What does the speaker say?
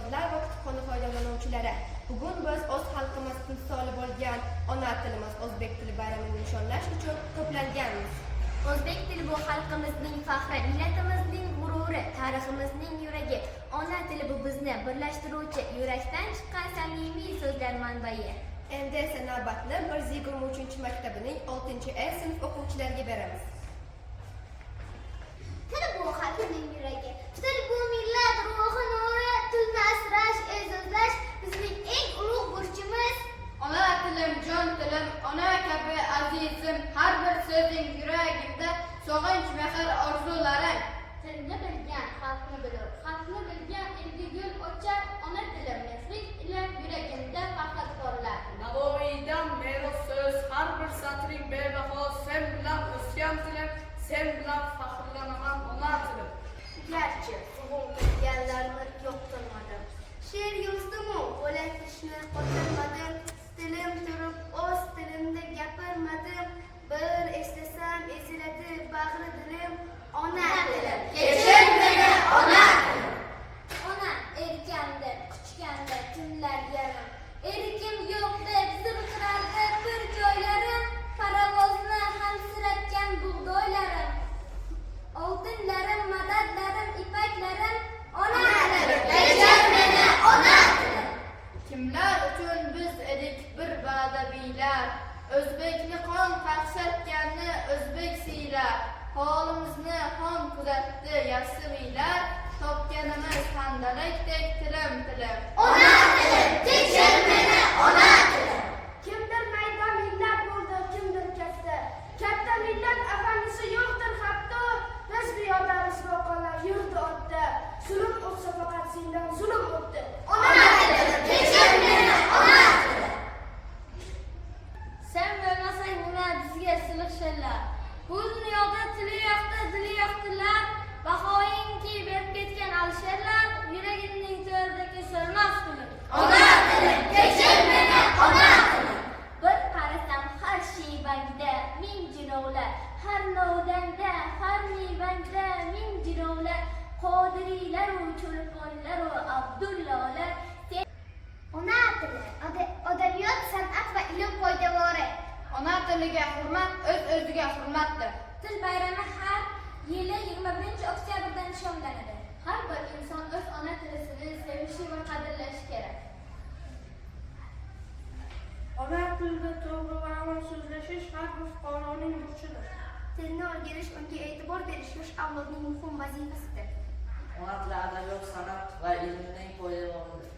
ijodlar va kutubxona foydalanuvchilari, bugun biz o'z xalqimiz timsoli bo'lgan ona tilimiz o'zbek tili bayramini nishonlash uchun to'planganmiz. O'zbek tili bu xalqimizning faxri, millatimizning g'ururi, tariximizning yuragi. Ona tili bu bizni birlashtiruvchi, yurakdan chiqqan samimiy so'zlar manbai. Endi esa navbatni 123 maktabining 6A sinf o'quvchilariga beramiz. Til bu xalqning yuragi, til bu millat ruhi nuri, tilni asrash, e'zozlash bizning eng ulug' burchimiz. Ona tilim, jon tilim, ona kabi azizim, har bir so'zing yuragimda sog'inch, mehr, orzularim. Tilni bilgan xalqni bilur, xalqni bilgan elga gul ochar. Ona tilim nefrat ila yuragimda faxr porlar. Navoiydan meros so'z, har bir satring bebaho, sen bilan o'sgan tilim, sen bilan faxrlanaman ona tilim. Garchi sug'um qilganlarni yo'qtirmadim, she'r yozdimu o'lakishni qo'shilmadim, tilim turib o'z tilimda gapirmadim, bir eslasam eziladi bag'ri dilim. Ona tilim, Kechir meni ona tilim. ona erkamda, quchganda tunlar yarim, erkim yo'q deb zirqirardi bir joylarim, parovozni hamsiratgan bug'doylarim, oltinlarim, madadlarim, ipaklarim. Ona tilim, Kechir meni ona tilim. Kimlar uchun biz edik bir badabiylar, o'zbekni qon qaqshatganni o'zbek siylar, holimizni xom kuzatdi yassiviylar, topganimiz handalakdek tilim tilim. ona tilim, kechir meni ona tilim. Kimdir maydon millat bo'ldi, kimdir katta. Katta millat afandisi yo'qdir hatto. Biz biyodamiz voqalar yurdi otda. Zulm o'tsa faqat sendan zulm o'tdi. Ona tilim, kechir meni ona tilim. Sen bo'lmasang nima bizga siliq she'rlar. Bu dunyoda tili yo'qdi, dili yo'qdilar. Bahoyinki berib ketgan alisherlar, yuragimning to'ridagi so'rmas kulim. Ona tilim, kechir meni ona tilim. Bir qarasam har shiyvangda ming jirovlar, har novdangda, har mevangda ming jirovlar, qodiriylaru cho'lponlaru abdullohlar. Ona tili, adabiyot, san'at va ilm poydevori. Ona tiliga hurmat o'z-o'ziga hurmatdir. Til bayrami har yili 21-oktyabrda nishonlanadi. Har bir inson o'z ona tilisini sevishi va qadrlashi kerak. Ona tilida to'g'ri va yomon so'zlashish har bir fuqaroning burchidir. Tilni o'rganish, unga e'tibor berish yosh avlodning muhim vazifasidir. Ona tili adabiyot, san'at va ilmning poydevoridir.